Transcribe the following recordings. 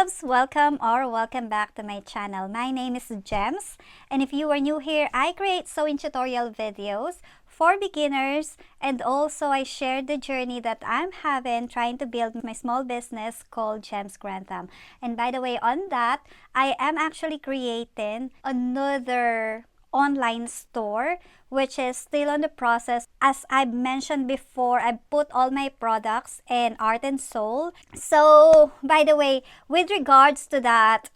loves! Welcome back to my channel. My name is Jhems, and if you are new here, I create sewing tutorial videos for beginners, and also I share the journey that I'm having trying to build my small business called Jhems Grantham. And by the way, on that, I am actually creating another online store which is still on the process. As I mentioned before, I put all my products in Art and Soul. So by the way, with regards to that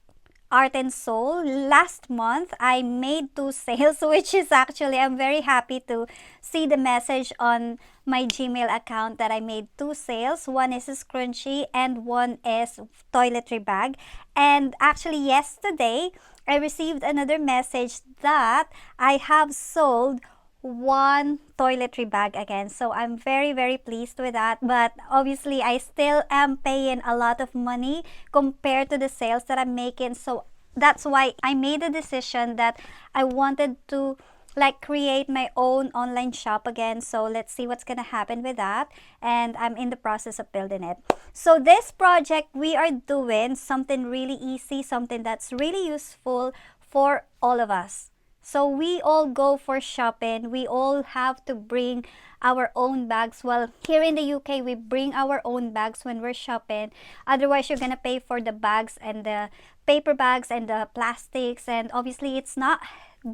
Art and Soul, last month I made 2 sales, which is actually, I'm very happy to see the message on my Gmail account that I made 2 sales. One is a scrunchie and one is toiletry bag. And actually yesterday I received another message that I have sold 1 toiletry bag again. So I'm very pleased with that, but obviously I still am paying a lot of money compared to the sales that I'm making. So that's why I made a decision that I wanted to create my own online shop again. So let's see what's gonna happen with that, and I'm in the process of building it. So this project, we are doing something really easy, something that's really useful for all of us. So we all go for shopping, we all have to bring our own bags. Well, here in the UK, we bring our own bags when we're shopping. Otherwise, you're gonna pay for the bags and the paper bags and the plastics, and obviously it's not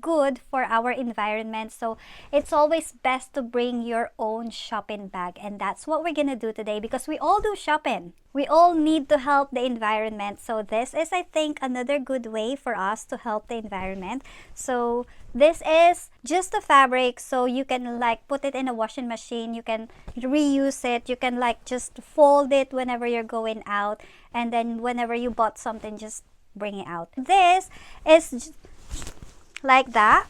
good for our environment. So it's always best to bring your own shopping bag, and that's what we're gonna do today because we all do shopping. We all need to help the environment. So this is, I think, another good way for us to help the environment. So this is just a fabric, so you can put it in a washing machine, you can reuse it, you can just fold it whenever you're going out, and then whenever you bought something, just bring it out. This is like that.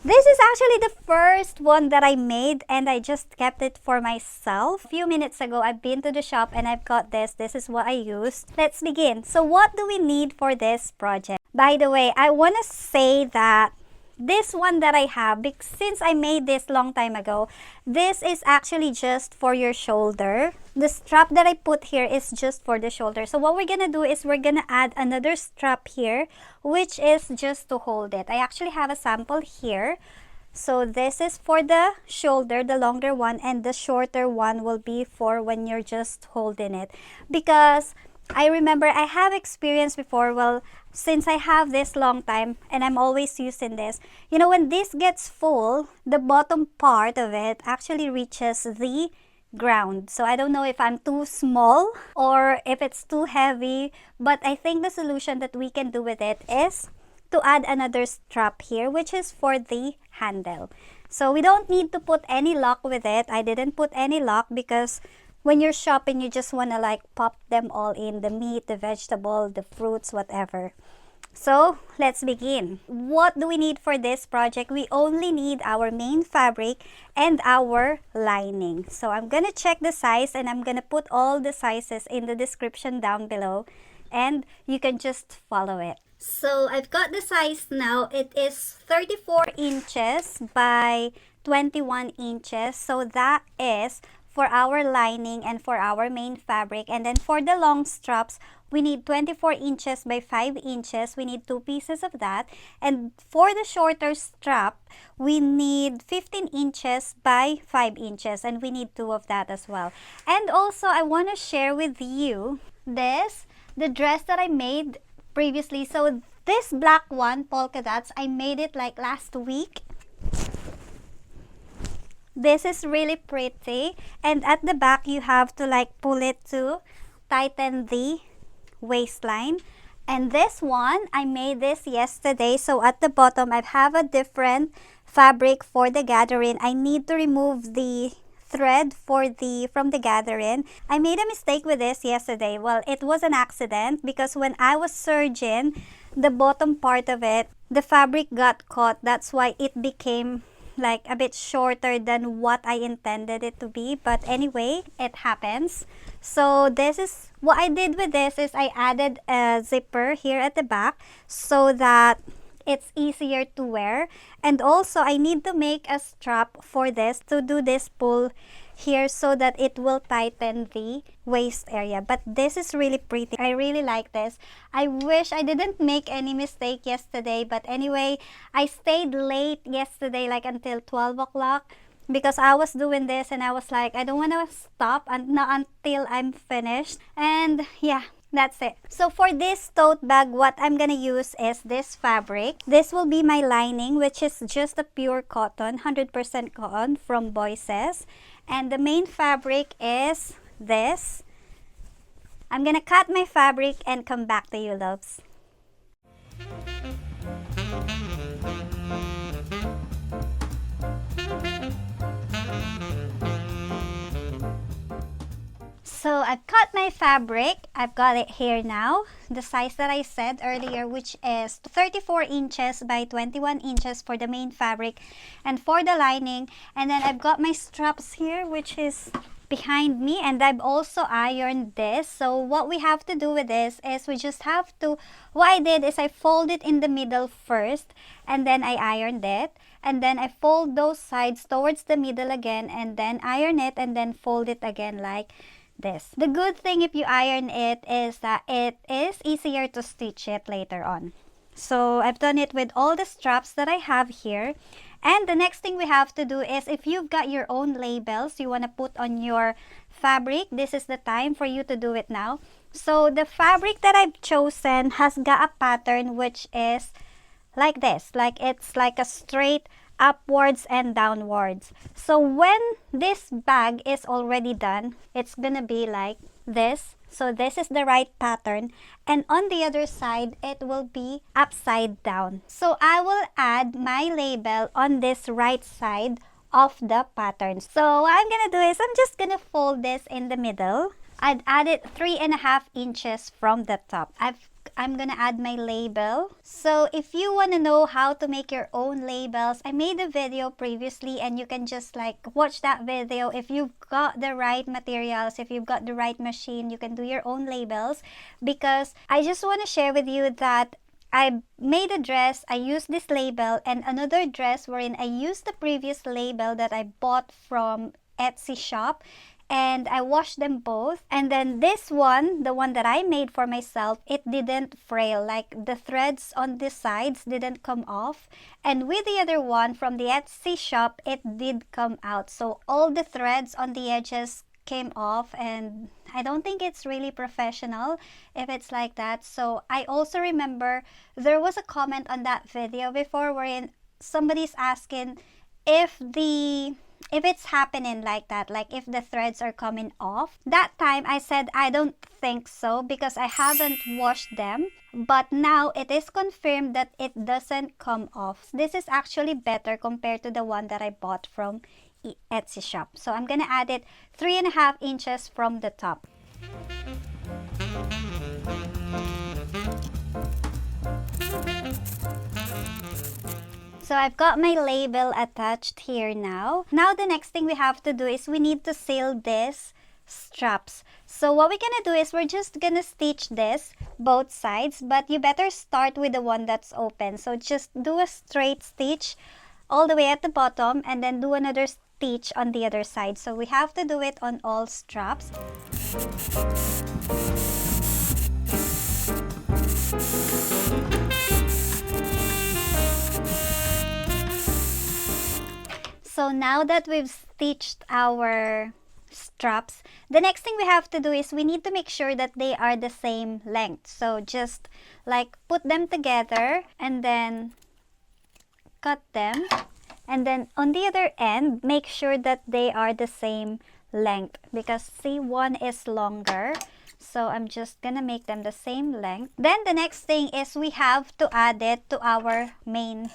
This is actually the first one that I made, and I just kept it for myself. A few minutes ago, I've been to the shop and I've got this. This is what I used. Let's begin. So what do we need for this project? By the way, I want to say that this one that I have, since I made this long time ago, this is actually just for your shoulder. The strap that I put here is just for the shoulder. So what we're gonna do is we're gonna add another strap here, which is just to hold it. I actually have a sample here. So this is for the shoulder, the longer one, and the shorter one will be for when you're just holding it. Because I remember I have experience before, well, since I have this long time and I'm always using this, you know, when this gets full, the bottom part of it actually reaches the ground. So I don't know if I'm too small or if it's too heavy, but I think the solution that we can do with it is to add another strap here, which is for the handle. So we don't need to put any lock with it. I didn't put any lock because when you're shopping, you just want to pop them all in, the meat, the vegetable, the fruits, whatever. So let's begin. What do we need for this project? We only need our main fabric and our lining. So I'm gonna check the size, and I'm gonna put all the sizes in the description down below, and you can just follow it. So I've got the size now. It is 34 inches by 21 inches. So that is for our lining and for our main fabric. And then for the long straps, we need 24 inches by 5 inches. We need 2 pieces of that. And for the shorter strap, we need 15 inches by 5 inches. And we need 2 of that as well. And also, I want to share with you the dress that I made previously. So this black one, polka dots, I made it last week. This is really pretty, and at the back you have to pull it to tighten the waistline. And this one, I made this yesterday. So at the bottom I have a different fabric for the gathering. I need to remove the thread from the gathering. I made a mistake with this yesterday. Well, it was an accident because when I was serging the bottom part of it, the fabric got caught. That's why it became a bit shorter than what I intended it to be. But anyway, it happens. So this is what I did with this, is I added a zipper here at the back so that it's easier to wear. And also I need to make a strap for this to do this pull here so that it will tighten the waist area. But this is really pretty. I really like this. I wish I didn't make any mistake yesterday, but anyway, I stayed late yesterday, like until 12 o'clock, because I was doing this and I was like, I don't want to stop not until I'm finished. And yeah, that's it. So for this tote bag, what I'm gonna use is this fabric. This will be my lining, which is just a pure cotton, 100% cotton from Boyces. And the main fabric is this. I'm gonna cut my fabric and come back to you, loves. So I've cut my fabric. I've got it here now. The size that I said earlier, which is 34 inches by 21 inches for the main fabric and for the lining. And then I've got my straps here, which is behind me, and I've also ironed this. So what we have to do with this is we just have to, what I did is I fold it in the middle first, and then I ironed it, and then I fold those sides towards the middle again, and then iron it, and then fold it again like this. The good thing if you iron it is that it is easier to stitch it later on. So I've done it with all the straps that I have here. And the next thing we have to do is, if you've got your own labels you want to put on your fabric, this is the time for you to do it now. So the fabric that I've chosen has got a pattern which is like this, like it's like a straight upwards and downwards. So when this bag is already done, it's gonna be like this. So this is the right pattern, and on the other side it will be upside down. So I will add my label on this right side of the pattern. So what I'm gonna do is I'm just gonna fold this in the middle. I'd added 3.5 inches from the top. I'm gonna add my label. So if you want to know how to make your own labels, I made a video previously and you can just like watch that video. If you've got the right materials, if you've got the right machine, you can do your own labels. Because I just want to share with you that I made a dress, I used this label, and another dress wherein I used the previous label that I bought from Etsy shop, and I washed them both. And then this one, the one that I made for myself, it didn't frail, like the threads on the sides didn't come off. And with the other one from the Etsy shop, it did come out. So all the threads on the edges came off, and I don't think it's really professional if it's like that. So I also remember there was a comment on that video before wherein somebody's asking if it's happening like that, like if the threads are coming off. That time I said I don't think so because I haven't washed them, but now it is confirmed that it doesn't come off. This is actually better compared to the one that I bought from Etsy shop. So I'm gonna add it 3.5 inches from the top. So I've got my label attached here now. Now the next thing we have to do is we need to seal this straps. So what we're gonna do is we're just gonna stitch this both sides, but you better start with the one that's open. So just do a straight stitch all the way at the bottom and then do another stitch on the other side. So we have to do it on all straps. So now that we've stitched our straps, the next thing we have to do is we need to make sure that they are the same length. So just like put them together and then cut them. And then on the other end, make sure that they are the same length, because see, one is longer. So I'm just gonna make them the same length. Then the next thing is we have to add it to our main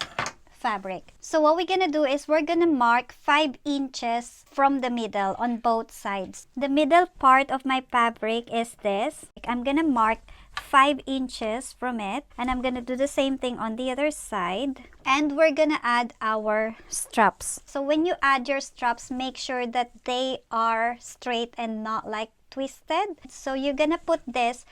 fabric. So what we're gonna do is we're gonna mark 5 inches from the middle on both sides. The middle part of my fabric is this. I'm gonna mark 5 inches from it, and I'm gonna do the same thing on the other side, and we're gonna add our straps. So when you add your straps, make sure that they are straight and not like twisted. So you're gonna put this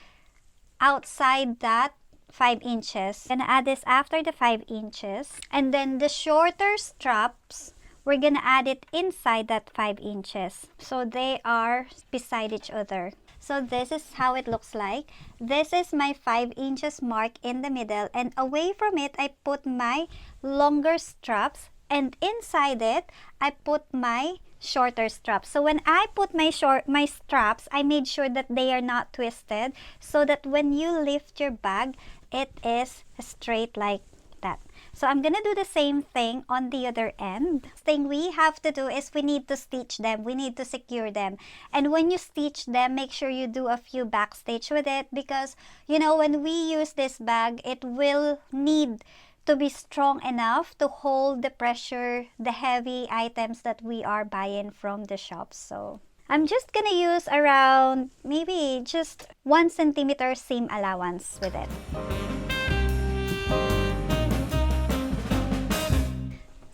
outside that 5 inches. Gonna add this after the 5 inches, and then the shorter straps we're gonna add it inside that 5 inches. So they are beside each other. So this is how it looks like. This is my 5 inches mark in the middle, and away from it, I put my longer straps, and inside it, I put my shorter straps. So when I put my straps, I made sure that they are not twisted, so that when you lift your bag, it is straight like that. So I'm gonna do the same thing on the other end. Thing we have to do is we need to stitch them. We need to secure them. And when you stitch them, make sure you do a few backstitch with it, because you know, when we use this bag, it will need to be strong enough to hold the pressure, the heavy items that we are buying from the shop. So I'm just gonna use around maybe just 1 centimeter seam allowance with it.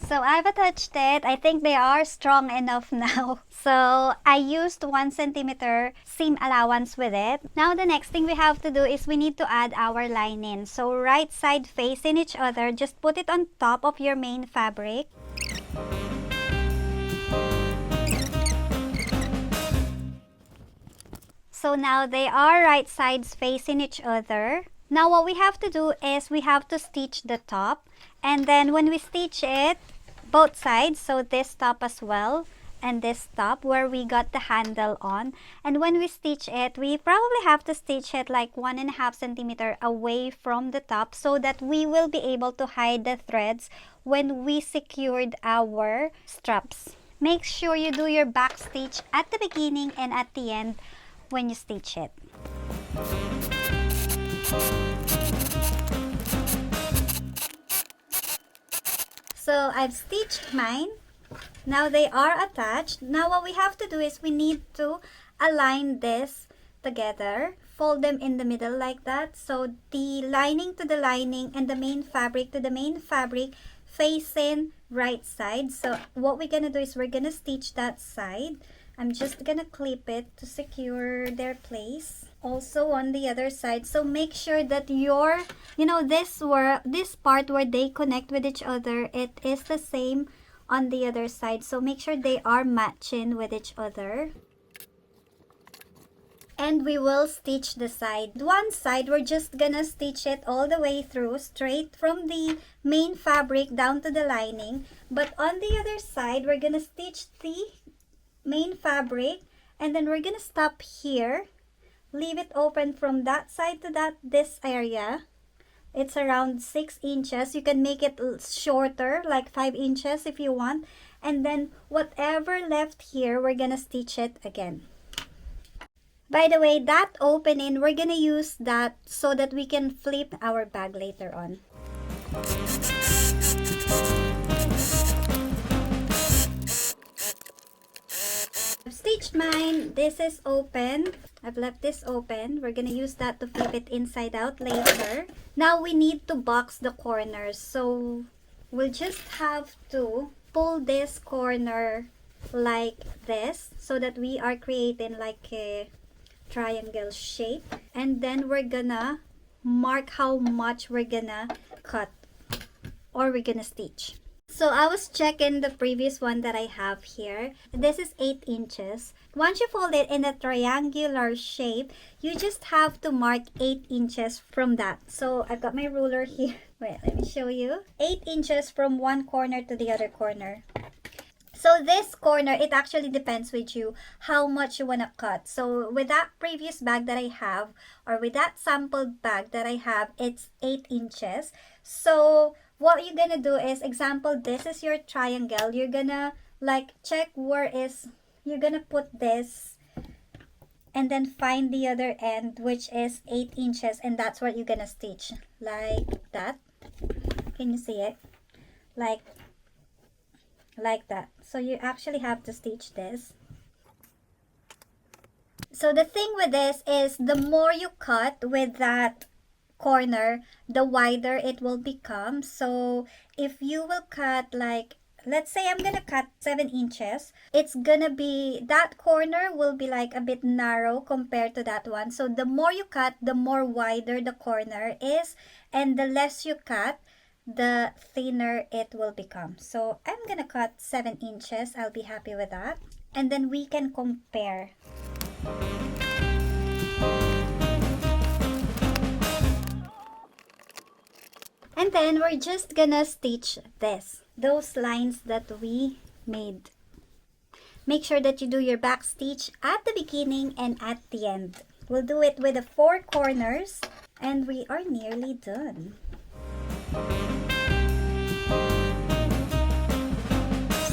So I've attached it. I think they are strong enough now. So I used 1 centimeter seam allowance with it. Now the next thing we have to do is we need to add our lining. So right side facing each other, just put it on top of your main fabric. So now they are right sides facing each other. Now what we have to do is we have to stitch the top, and then when we stitch it, both sides, so this top as well and this top where we got the handle on, and when we stitch it, we probably have to stitch it like 1.5 centimeter away from the top, so that we will be able to hide the threads when we secured our straps. Make sure you do your back stitch at the beginning and at the end when you stitch it. So I've stitched mine. Now they are attached. Now what we have to do is we need to align this together. Fold them in the middle like that. So the lining to the lining and the main fabric to the main fabric facing right side. So what we're gonna do is we're gonna stitch that side. I'm just gonna clip it to secure their place. Also on the other side, so make sure that your, this part where they connect with each other, it is the same on the other side. So make sure they are matching with each other. And we will stitch the side. One side, we're just gonna stitch it all the way through, straight from the main fabric down to the lining. But on the other side, we're gonna stitch the main fabric, and then we're gonna stop here. Leave it open from that side to this area. It's around 6 inches. You can make it shorter, like 5 inches if you want. And then whatever left here, we're gonna stitch it again. By the way, that opening, we're gonna use that so that we can flip our bag later on. I've stitched mine. This is open. I've left this open. We're gonna use that to flip it inside out later. Now we need to box the corners. So we'll just have to pull this corner like this, so that we are creating like a triangle shape. And then we're gonna mark how much we're gonna cut or we're gonna stitch. So I was checking the previous one that I have here. This is 8 inches. Once you fold it in a triangular shape, you just have to mark 8 inches from that. So I've got my ruler here. Wait, let me show you. 8 inches from one corner to the other corner. So this corner, it actually depends with you how much you want to cut. So with that previous bag that I have, or with that sample bag that I have, it's 8 inches. So what you're gonna do is, example, this is your triangle. You're gonna like check where is, you're gonna put this and then find the other end, which is 8 inches, and that's what you're gonna stitch like that. Can you see it? Like that. So you actually have to stitch this. So the thing with this is, the more you cut with that corner, the wider it will become. So if you will cut, like, let's say I'm gonna cut 7 inches, it's gonna be, that corner will be like a bit narrow compared to that one. So the more you cut, the more wider the corner is, and the less you cut, the thinner it will become. So I'm gonna cut 7 inches. I'll be happy with that. And then we can compare. And then we're just gonna stitch those lines that we made. Make sure that you do your back stitch at the beginning and at the end. We'll do it with the 4 corners and we are nearly done.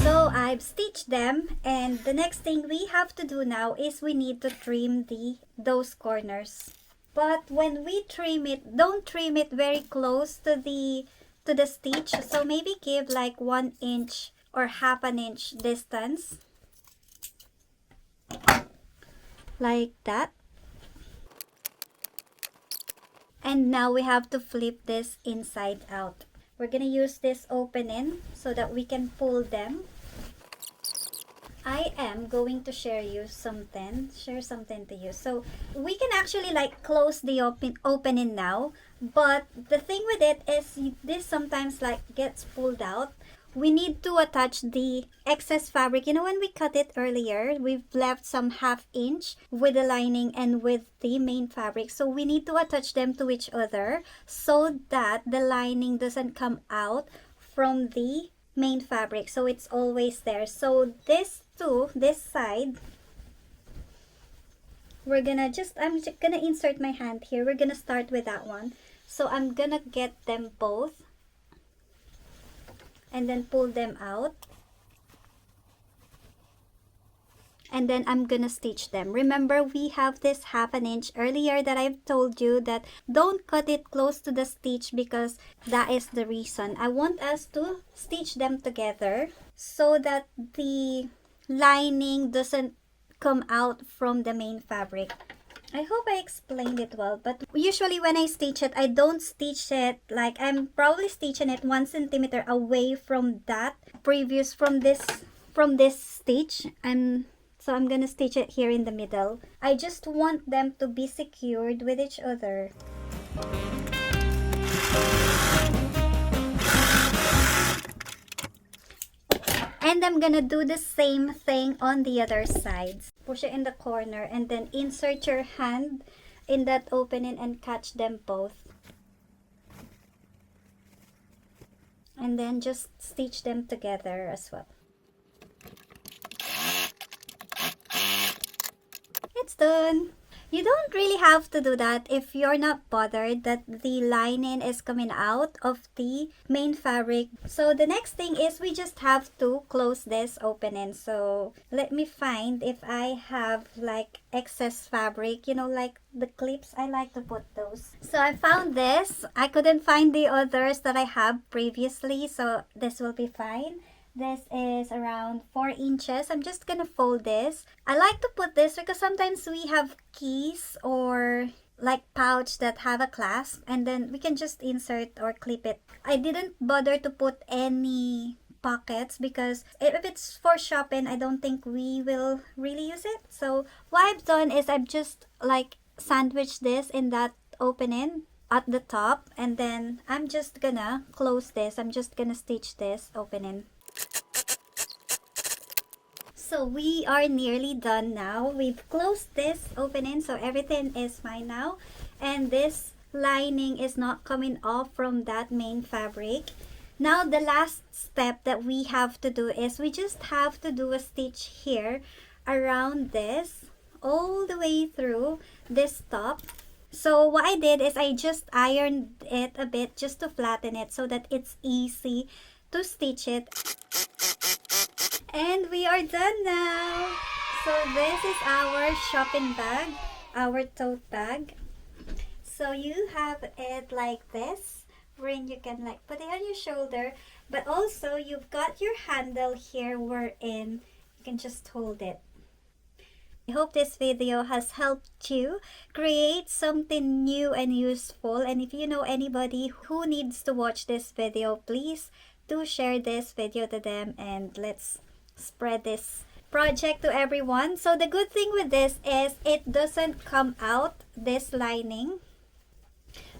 So I've stitched them, and the next thing we have to do now is we need to trim those corners. But when we trim it, don't trim it very close to the stitch. So maybe give like 1 inch or half an inch distance. Like that. And now we have to flip this inside out. We're gonna use this opening so that we can pull them. I am going to share something to you. So we can actually like close the opening now, but the thing with it is this sometimes like gets pulled out. We need to attach the excess fabric. You know, when we cut it earlier, we've left some ½ inch with the lining and with the main fabric. So we need to attach them to each other so that the lining doesn't come out from the main fabric. So it's always there. So this side, I'm just gonna insert my hand here. We're gonna start with that one. So I'm gonna get them both and then pull them out, and then I'm gonna stitch them. Remember, we have this ½ inch earlier that I've told you that don't cut it close to the stitch, because that is the reason. I want us to stitch them together so that the lining doesn't come out from the main fabric. I hope I explained it well, but usually when I stitch it, I don't stitch it like I'm probably stitching it 1 centimeter away from that previous from this stitch. So I'm gonna stitch it here in the middle. I just want them to be secured with each other. And I'm gonna do the same thing on the other sides. Push it in the corner and then insert your hand in that opening and catch them both. And then just stitch them together as well. It's done. You don't really have to do that if you're not bothered that the lining is coming out of the main fabric. So the next thing is we just have to close this opening. So let me find if I have like excess fabric, you know, like the clips. I like to put those. So I found this. I couldn't find the others that I have previously, so this will be fine. This is around 4 inches. I'm just gonna fold this. I like to put this because sometimes we have keys or like pouch that have a clasp, and then we can just insert or clip it. I didn't bother to put any pockets because if it's for shopping, I don't think we will really use it. So what I've done is I've just like sandwiched this in that opening at the top, and then I'm just gonna close this. I'm just gonna stitch this opening. So we are nearly done now. We've closed this opening, so everything is fine now. And this lining is not coming off from that main fabric. Now the last step that we have to do is we just have to do a stitch here around this all the way through this top. So what I did is I just ironed it a bit just to flatten it so that it's easy to stitch it. And we are done now. So this is our shopping bag, our tote bag. So you have it like this, wherein you can like put it on your shoulder, but also you've got your handle here wherein you can just hold it. I hope this video has helped you create something new and useful. And if you know anybody who needs to watch this video, please do share this video to them, and let's spread this project to everyone. So the good thing with this is it doesn't come out, this lining.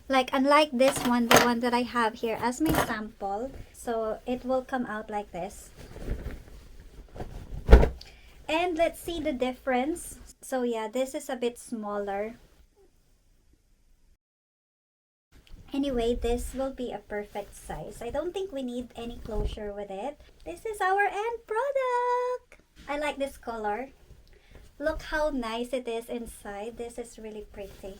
Like unlike this one, the one that I have here as my sample, so it will come out like this. And let's see the difference. So yeah, this is a bit smaller. Anyway, this will be a perfect size. I don't think we need any closure with it. This is our end product. I like this color. Look how nice it is inside. This is really pretty.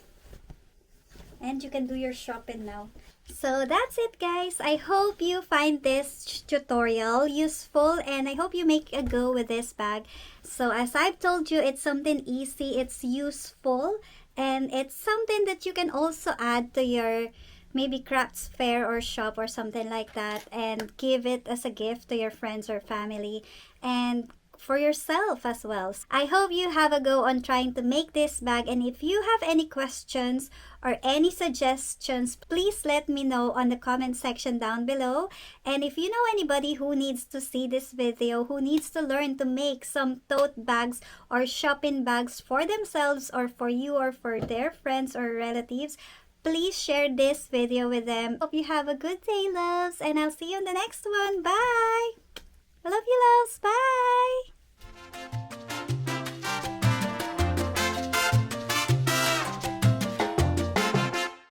And you can do your shopping now. So that's it, guys. I hope you find this tutorial useful and I hope you make a go with this bag. So as I've told you, it's something easy, it's useful, and it's something that you can also add to your maybe crafts fair or shop or something like that and give it as a gift to your friends or family and for yourself as well. I hope you have a go on trying to make this bag, and if you have any questions or any suggestions, please let me know on the comment section down below. And if you know anybody who needs to see this video, who needs to learn to make some tote bags or shopping bags for themselves or for you or for their friends or relatives, please share this video with them. Hope you have a good day, loves, and I'll see you in the next one. Bye! I love you, loves. Bye!